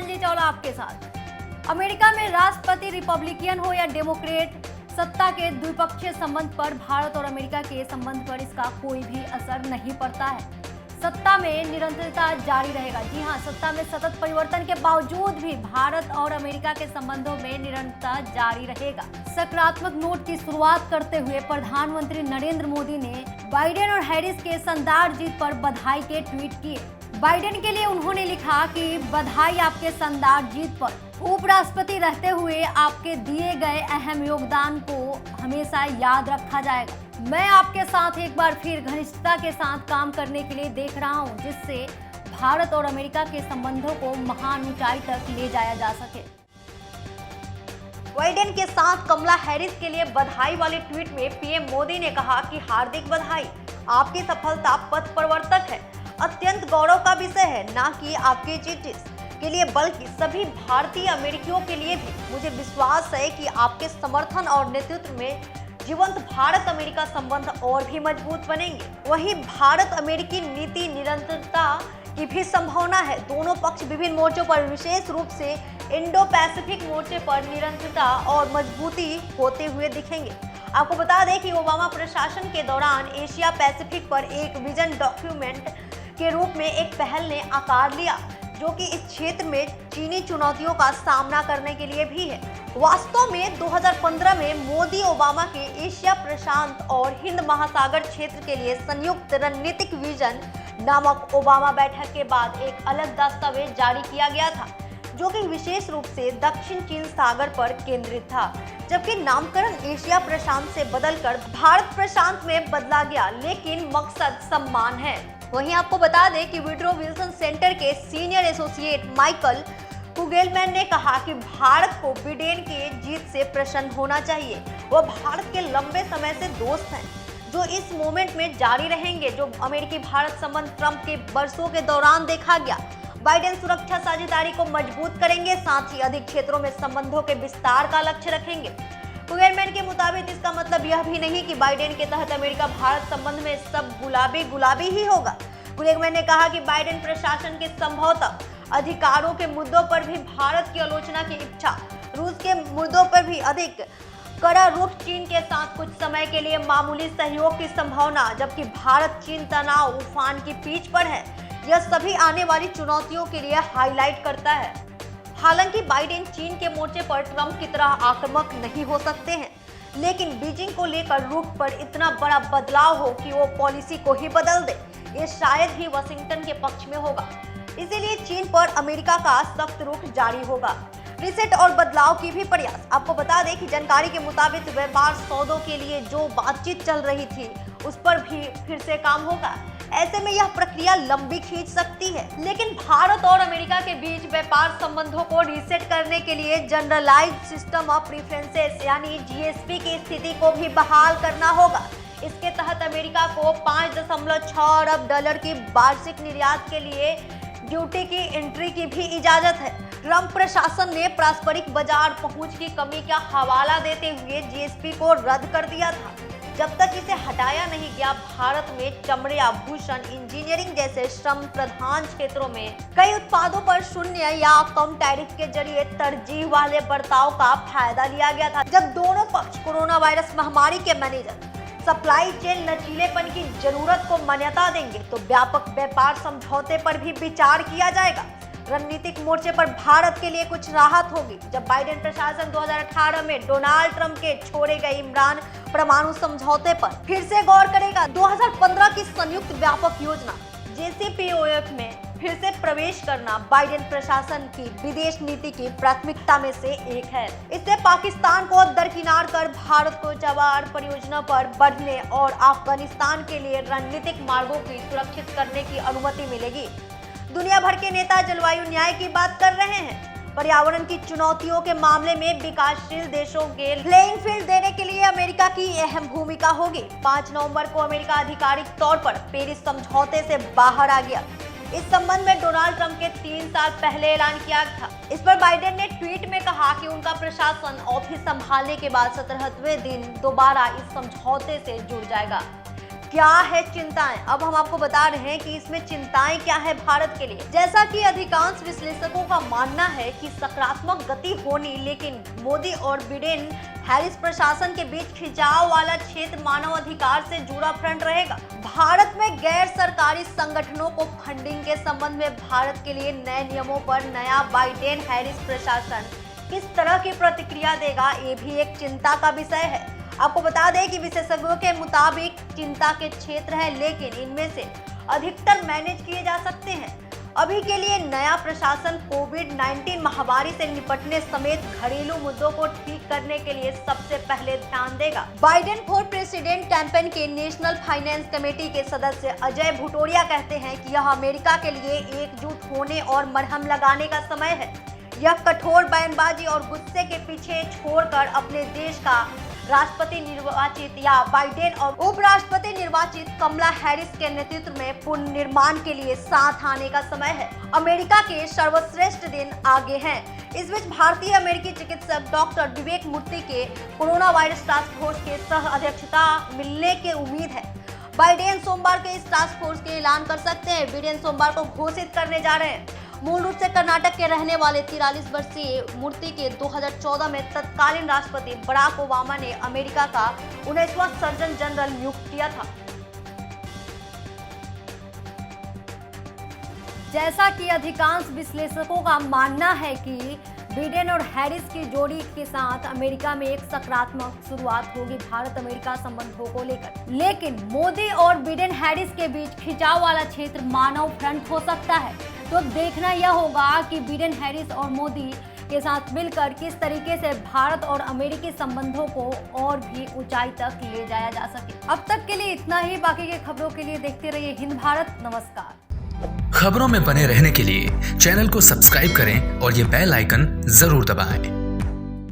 मंजली चावला आपके साथ। अमेरिका में राष्ट्रपति रिपब्लिकन हो या डेमोक्रेट, सत्ता के द्विपक्षीय संबंध पर भारत और अमेरिका के संबंध पर इसका कोई भी असर नहीं पड़ता है। सत्ता में निरंतरता जारी रहेगा। जी हां, सत्ता में सतत परिवर्तन के बावजूद भी भारत और अमेरिका के संबंधों में निरंतरता जारी रहेगा। सकारात्मक नोट की शुरुआत करते हुए प्रधानमंत्री नरेंद्र मोदी ने बाइडेन और हैरिस के शानदार जीत पर बधाई के ट्वीट किए। बाइडेन के लिए उन्होंने लिखा कि बधाई आपके शानदार जीत पर। उपराष्ट्रपति रहते हुए आपके दिए गए अहम योगदान को हमेशा याद रखा जाएगा। मैं आपके साथ एक बार फिर घनिष्ठता के साथ काम करने के लिए देख रहा हूं, जिससे भारत और अमेरिका के संबंधों को महान ऊंचाई तक ले जाया जा सके। बाइडेन के साथ कमला हैरिस के लिए बधाई वाले ट्वीट में पीएम मोदी ने कहा कि हार्दिक बधाई, आपकी सफलता पथ प्रवर्तक है, अत्यंत गौरव का विषय है, ना कि आपके चिट्ठीस के लिए बल्कि सभी भारतीय अमेरिकियों के लिए भी। मुझे विश्वास है कि आपके समर्थन और नेतृत्व में जीवंत भारत अमेरिका संबंध और भी मजबूत बनेंगे। वहीं भारत अमेरिकी नीति निरंतरता की भी संभावना है। दोनों पक्ष विभिन्न मोर्चों पर, विशेष रूप से इंडो पैसिफिक मोर्चे पर निरंतरता और मजबूती होते हुए दिखेंगे। आपको बता दें कि ओबामा प्रशासन के दौरान एशिया पैसिफिक पर एक विजन डॉक्यूमेंट के रूप में एक पहल ने आकार लिया, जो कि इस क्षेत्र में चीनी चुनौतियों का सामना करने के लिए भी है। वास्तव में 2015 में मोदी ओबामा के एशिया प्रशांत और हिंद महासागर क्षेत्र के लिए संयुक्त रणनीतिक विजन नामक ओबामा बैठक के बाद एक अलग दस्तावेज जारी किया गया था, जो कि विशेष रूप से दक्षिण चीन सागर पर केंद्रित था, जबकि नामकरण एशिया प्रशांत से बदलकर भारत प्रशांत में बदला गया, लेकिन मकसद समान है। वहीं आपको बता दें कि वुड्रो विल्सन सेंटर के सीनियर एसोसिएट माइकल कुगेलमैन ने कहा कि भारत को बिडेन के जीत से प्रसन्न होना चाहिए। वो भारत के लंबे समय से दोस्त हैं, जो इस मोमेंट में जारी रहेंगे जो अमेरिकी भारत संबंध ट्रंप के वर्षों के दौरान देखा गया। बाइडेन सुरक्षा साझेदारी को मजबूत करेंगे, साथ ही अधिक क्षेत्रों में संबंधों के विस्तार का लक्ष्य रखेंगे। कुगेलमैन के मुताबिक इसका मतलब यह भी नहीं कि बाइडेन के तहत अमेरिका भारत संबंध में सब गुलाबी ही होगा। कुगेलमैन ने कहा कि बाइडेन प्रशासन के संभवतः अधिकारों के मुद्दों पर भी भारत की आलोचना की इच्छा, रूस के मुद्दों पर भी अधिक कड़ा रुख, चीन के साथ कुछ समय के लिए मामूली सहयोग की संभावना, जबकि भारत चीन तनाव उफान की पीछ पर है। यह सभी आने वाली चुनौतियों के लिए हाईलाइट करता है। हालांकि बाइडेन चीन के मोर्चे पर ट्रंप की तरह आक्रामक नहीं हो सकते हैं, लेकिन बीजिंग को लेकर रुख पर इतना बड़ा बदलाव हो कि वो पॉलिसी को ही बदल दे, ये शायद ही वाशिंगटन के पक्ष में होगा। इसीलिए चीन पर अमेरिका का सख्त रुख जारी होगा। रिसेट और बदलाव की भी प्रयास। आपको बता दें कि जानकारी के मुताबिक व्यापार सौदों के लिए जो बातचीत चल रही थी, उस पर भी फिर से काम होगा। ऐसे में यह प्रक्रिया लंबी खींच सकती है, लेकिन भारत और अमेरिका के बीच व्यापार संबंधों को रीसेट करने के लिए जनरलाइज्ड सिस्टम ऑफ प्रेफरेंसेस यानी जीएसपी की स्थिति को भी बहाल करना होगा। इसके तहत अमेरिका को 5.6 अरब डॉलर की वार्षिक निर्यात के लिए ड्यूटी की एंट्री की भी इजाजत है। ट्रंप प्रशासन ने पारस्परिक बाजार पहुंच की कमी का हवाला देते हुए जीएसपी को रद्द कर दिया था। जब तक इसे हटाया नहीं गया, भारत में चमड़े, आभूषण, इंजीनियरिंग जैसे श्रम प्रधान क्षेत्रों में कई उत्पादों पर शून्य या कम टैरिफ के जरिए तरजीह वाले बर्ताव का फायदा लिया गया था। जब दोनों पक्ष कोरोना वायरस महामारी के मैनेजर, सप्लाई चेन लचीलेपन की जरूरत को मान्यता देंगे, तो व्यापक व्यापार समझौते पर भी विचार किया जाएगा। रणनीतिक मोर्चे पर भारत के लिए कुछ राहत होगी जब बाइडेन प्रशासन 2018 में डोनाल्ड ट्रंप के छोड़े गए इमरान परमाणु समझौते पर फिर से गौर करेगा। 2015 की संयुक्त व्यापक योजना JCPOA में फिर से प्रवेश करना बाइडेन प्रशासन की विदेश नीति की प्राथमिकता में से एक है। इससे पाकिस्तान को दरकिनार कर भारत को जवाहर परियोजना पर बढ़ने और अफगानिस्तान के लिए रणनीतिक मार्गों की सुरक्षित करने की अनुमति मिलेगी। दुनिया भर के नेता जलवायु न्याय की बात कर रहे हैं। पर्यावरण की चुनौतियों के मामले में विकासशील देशों के प्लेइंग फील्ड देने के लिए अमेरिका की अहम भूमिका होगी। 5 नवंबर को अमेरिका आधिकारिक तौर पर पेरिस समझौते से बाहर आ गया। इस संबंध में डोनाल्ड ट्रंप के 3 साल पहले ऐलान किया था। इस पर बाइडेन ने ट्वीट में कहा कि उनका प्रशासन ऑफिस संभालने के बाद 17वें दिन दोबारा इस समझौते से जुड़ जाएगा। क्या है चिंताएं? अब हम आपको बता रहे हैं कि इसमें चिंताएं क्या है भारत के लिए। जैसा कि अधिकांश विश्लेषकों का मानना है कि सकारात्मक गति होनी, लेकिन मोदी और बिडेन हैरिस प्रशासन के बीच खिंचाव वाला क्षेत्र मानव अधिकार से जुड़ा फ्रंट रहेगा। भारत में गैर सरकारी संगठनों को फंडिंग के संबंध में भारत के लिए नए नियमों पर नया बाइडेन हैरिस प्रशासन किस तरह की प्रतिक्रिया देगा, ये भी एक चिंता का विषय है। आपको बता दें कि विशेषज्ञों के मुताबिक चिंता के क्षेत्र हैं, लेकिन इनमें से अधिकतर मैनेज किए जा सकते हैं। अभी के लिए नया प्रशासन कोविड-19 महामारी से निपटने समेत घरेलू मुद्दों को ठीक करने के लिए सबसे पहले ध्यान देगा। बाइडेन फॉर प्रेसिडेंट कैंपेन के नेशनल फाइनेंस कमेटी के सदस्य अजय भुटोरिया कहते हैं कि यह अमेरिका के लिए एकजुट होने और मरहम लगाने का समय है। यह कठोर बयानबाजी और गुस्से के पीछे छोड़कर अपने देश का राष्ट्रपति निर्वाचित या बाइडेन और उपराष्ट्रपति निर्वाचित कमला हैरिस के नेतृत्व में पुनर्निर्माण के लिए साथ आने का समय है। अमेरिका के सर्वश्रेष्ठ दिन आगे हैं। इस बीच भारतीय अमेरिकी चिकित्सक डॉक्टर विवेक मूर्ति के कोरोना वायरस टास्क फोर्स के सह अध्यक्षता मिलने की उम्मीद है। बाइडेन सोमवार के इस टास्क फोर्स के ऐलान कर सकते हैं। बिडेन सोमवार को घोषित करने जा रहे हैं। मूल रूप से कर्नाटक के रहने वाले 43 वर्षीय मूर्ति के 2014 में तत्कालीन राष्ट्रपति बराक ओबामा ने अमेरिका का 19वां सर्जन जनरल नियुक्त किया था। जैसा कि अधिकांश विश्लेषकों का मानना है कि बिडेन और हैरिस की जोड़ी के साथ अमेरिका में एक सकारात्मक शुरुआत होगी भारत अमेरिका संबंधों को लेकर, लेकिन मोदी और बिडेन हैरिस के बीच खिंचाव वाला क्षेत्र मानव फ्रंट हो सकता है। तो अब देखना यह होगा कि बिडेन हैरिस और मोदी के साथ मिलकर किस तरीके से भारत और अमेरिकी संबंधों को और भी ऊंचाई तक ले जाया जा सके। अब तक के लिए इतना ही। बाकी के खबरों के लिए देखते रहिए हिंद भारत। नमस्कार। खबरों में बने रहने के लिए चैनल को सब्सक्राइब करें और ये बेल आइकन जरूर दबाएं।